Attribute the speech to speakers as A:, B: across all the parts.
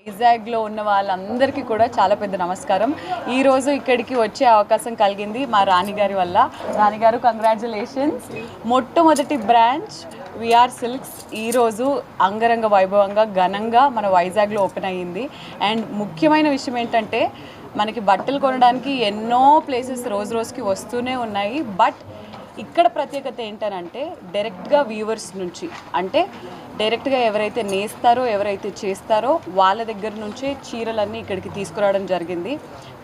A: వైజాగ్లో ఉన్న వాళ్ళందరికీ కూడా చాలా పెద్ద నమస్కారం. ఈరోజు ఇక్కడికి వచ్చే అవకాశం కలిగింది మా రాణిగారి వల్ల. రాణిగారు కంగ్రాచులేషన్స్. మొట్టమొదటి బ్రాంచ్ విఆర్ సిల్క్స్ ఈరోజు అంగరంగ వైభవంగా ఘనంగా మన వైజాగ్లో ఓపెన్ అయ్యింది. అండ్ ముఖ్యమైన విషయం ఏంటంటే మనకి బట్టలు కొనడానికి ఎన్నో ప్లేసెస్ రోజు రోజుకి వస్తూనే ఉన్నాయి. బట్ ఇక్కడ ప్రత్యేకత ఏంటనంటే డైరెక్ట్గా వ్యూవర్స్ నుంచి, అంటే డైరెక్ట్గా ఎవరైతే నేస్తారో ఎవరైతే చేస్తారో వాళ్ళ దగ్గర నుంచే చీరలన్నీ ఇక్కడికి తీసుకురావడం జరిగింది.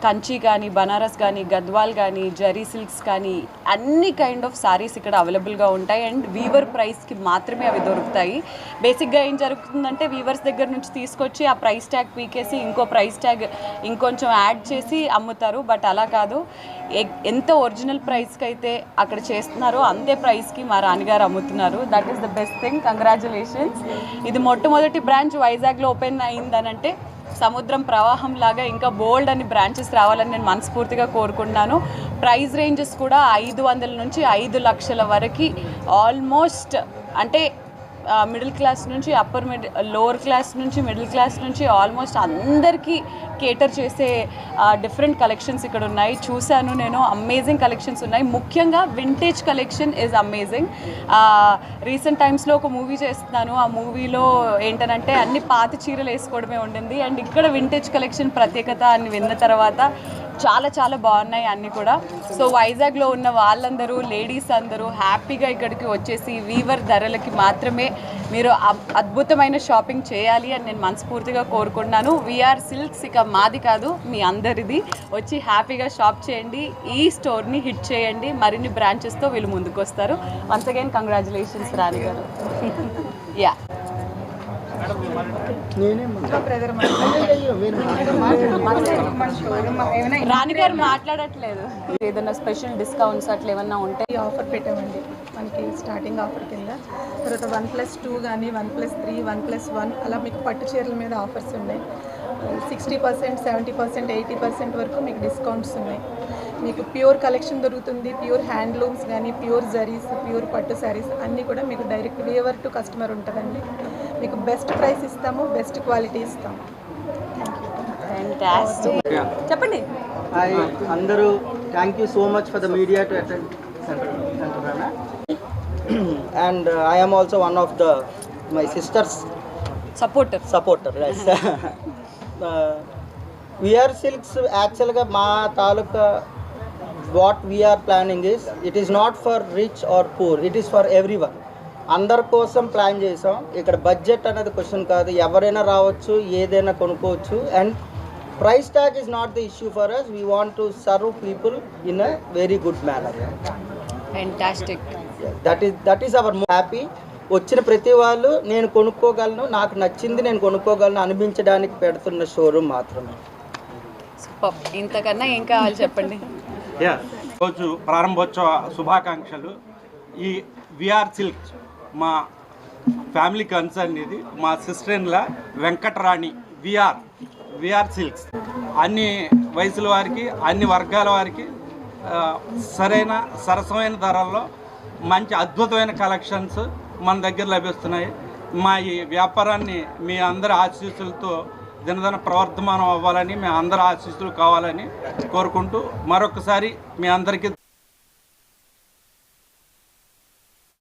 A: కంచి కానీ, బనారస్ కానీ, గద్వాల్ కానీ, జరీ సిల్క్స్ కానీ అన్ని కైండ్ ఆఫ్ సారీస్ ఇక్కడ అవైలబుల్గా ఉంటాయి. అండ్ వీవర్ ప్రైస్కి మాత్రమే అవి దొరుకుతాయి. బేసిక్గా ఏం జరుగుతుందంటే వీవర్స్ దగ్గర నుంచి తీసుకొచ్చి ఆ ప్రైస్ ట్యాగ్ పీకేసి ఇంకో ప్రైస్ ట్యాగ్ ఇంకొంచెం యాడ్ చేసి అమ్ముతారు. బట్ అలా కాదు, ఎంత ఒరిజినల్ ప్రైస్కి అయితే అక్కడ చేస్తున్నారో అంతే ప్రైస్కి మా రాణిగారు అమ్ముతున్నారు. That is the best thing. Congratulations. ఇది మొట్టమొదటి బ్రాంచ్ వైజాగ్లో ఓపెన్ అయిందనంటే సముద్రం ప్రవాహం లాగా ఇంకా బోల్డ్ అని బ్రాంచెస్ రావాలని నేను మనస్ఫూర్తిగా కోరుకుంటున్నాను. ప్రైస్ రేంజెస్ కూడా 500 నుంచి 5 లక్షల వరకు ఆల్మోస్ట్, అంటే మిడిల్ క్లాస్ నుంచి లోవర్ క్లాస్ నుంచి మిడిల్ క్లాస్ నుంచి ఆల్మోస్ట్ అందరికీ కేటర్ చేసే డిఫరెంట్ కలెక్షన్స్ ఇక్కడ ఉన్నాయి. చూశాను నేను, అమేజింగ్ కలెక్షన్స్ ఉన్నాయి. ముఖ్యంగా vintage collection is amazing. Recent టైమ్స్లో ఒక మూవీ చేస్తున్నాను. ఆ మూవీలో ఏంటనంటే అన్ని పాత చీరలు వేసుకోవడమే ఉండింది. అండ్ ఇక్కడ వింటేజ్ కలెక్షన్ ప్రత్యేకత అని విన్న తర్వాత చాలా చాలా బాగున్నాయి అన్నీ కూడా. సో వైజాగ్లో ఉన్న వాళ్ళందరూ, లేడీస్ అందరూ హ్యాపీగా ఇక్కడికి వచ్చేసి వీవర్ ధరలకి మాత్రమే మీరు అద్భుతమైన షాపింగ్ చేయాలి అని నేను మనస్ఫూర్తిగా కోరుకుంటున్నాను. విఆర్ సిల్క్స్ ఇక మాది కాదు, మీ అందరిది. వచ్చి హ్యాపీగా షాప్ చేయండి, ఈ స్టోర్ని హిట్ చేయండి. మరిన్ని బ్రాంచెస్తో వీళ్ళు ముందుకు వస్తారు. వన్స్ అగైన్ కంగ్రాచులేషన్స్ రాణి గారు. యా రాణి గారు మాట్లాడట్లేదు. ఏదైనా స్పెషల్ డిస్కౌంట్స్ అట్లా ఏమన్నా ఉంటే
B: ఆఫర్ పెట్టామండి మనకి స్టార్టింగ్ ఆఫర్ కింద. తర్వాత 1+2 కానీ 1+3, 1+1 అలా మీకు పట్టు చీరల మీద ఆఫర్స్ ఉన్నాయి. 60%, 70%, 80% వరకు మీకు డిస్కౌంట్స్ ఉన్నాయి. మీకు ప్యూర్ కలెక్షన్ దొరుకుతుంది. ప్యూర్ హ్యాండ్లూమ్స్ కానీ, ప్యూర్ జరీస్, ప్యూర్ పట్టు శారీస్ అన్నీ కూడా మీకు డైరెక్ట్ వీవర్ టు కస్టమర్ ఉంటుందండి. మీకు బెస్ట్ ప్రైస్ ఇస్తాము, బెస్ట్ క్వాలిటీ ఇస్తాము.
A: చెప్పండి.
C: హాయ్ అందరూ, thank you so much for the media to attend centre. And I am also one of the my sisters supporter. VR silks యాక్చువల్గా మా తాలూకా what we are planning is, it is not for rich or poor, it is for everyone. అందరి కోసం plan చేసాం. ఇక్కడ budget అనేది question కాదు, ఎవరైనా రావచ్చు, ఏదైనా కొనుక్కోవచ్చు. And price tag is not the issue for us. We want to serve people in a very good manner.
A: Fantastic.
C: That is our happy. వచ్చిన ప్రతి వాళ్ళు నేను కొనుక్కోగలను, నాకు నచ్చింది నేను కొనుక్కోగలను అనిపించడానికి పెడుతున్న షోరూమ్ మాత్రమే.
A: ఇంతకన్నా ఏం కావాలి చెప్పండి.
D: రోజు ప్రారంభోత్సవ శుభాకాంక్షలు. ఈ విఆర్ సిల్క్ మా ఫ్యామిలీ కన్సర్న్. ఇది మా sister in law Venkatarani. VR silks అన్ని వయసుల వారికి, అన్ని వర్గాల వారికి సరైన సరసమైన ధరల్లో మంచి అద్భుతమైన కలెక్షన్స్ మన దగ్గర లభిస్తున్నాయి. మా ఈ వ్యాపారాన్ని మీ అందరి ఆశీస్సులతో దినదిన ప్రవర్ధమానం అవ్వాలని, మీ అందరి ఆశీస్సులు కావాలని కోరుకుంటూ మరొకసారి మీ అందరికీ